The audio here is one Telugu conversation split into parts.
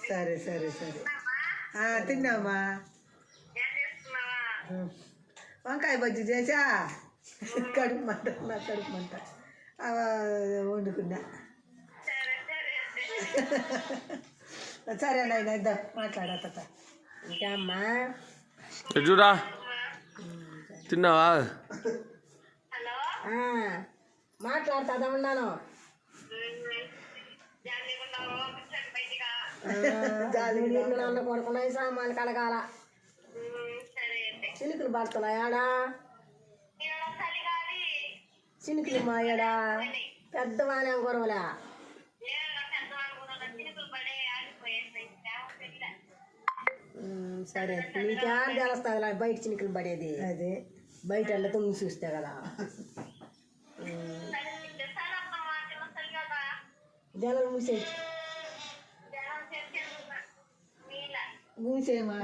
సరే సరే సరే తిన్నామా వంకాయ బజ్జీ చేసా కడుపు మంట నా కడుపు మంట వండుకున్నా సరే నాయన ఇద్దాం మాట్లాడతా ఇంకా అమ్మా చూడా తిన్నావా మాట్లాడుతా ఉన్నాను అన్న కొడుకున్నాయి సామాన్లు కడగాల చినుకులు పడుతున్నాయాడా చినుకులు మాయాడా పెద్దవానే గొడవలా సరే నీకేం తెలుస్తుంది బయట చినుకులు పడేది అదే బయట వెళ్ళతో చూస్తే కదా జనాలు మూసేమా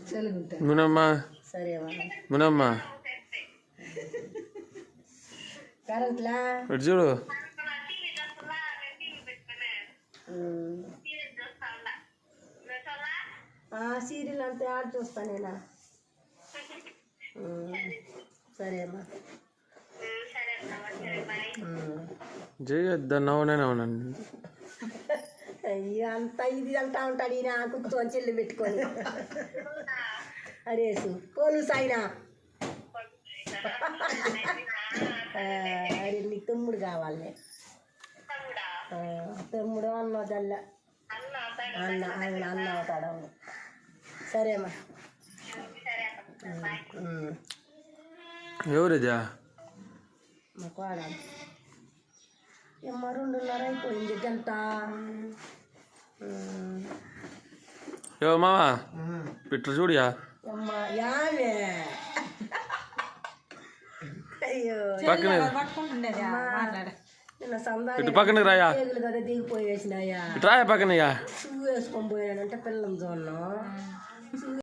చలుగుంటా మునమ్మా సరేమా మునమ్మా కరెంట్లా చూడు సీరియల్ అంతా యాడ్ చూస్తా నేనా సరేమ్మా చేయొద్దా నవ్వనండి అయ్యో అంత ఇది అంటా ఉంటాడు ఈయన కూర్చొని చెల్లి పెట్టుకొని అరేసు పోలీసు ఆయన అరే నీకు తమ్ముడు కావాలి తమ్ముడు అన్న జల్ల అన్న ఆయన అన్న అవుతాడు సరేమ్మా ఎవరిదా మా కోడ ఏమ్మా 2:30 అయిపోయింది గంట ఏవో మావా పిట్ర చూడియా అమ్మా యావే అయ్యో పక్కనే నిన్న సందా ఇటు పక్కనకి రాయా కదా దిగిపోయేసినాయా రాయా పక్కనయ్యా షూ వేసుకొని పోయాడంటే పిల్లలు చూడను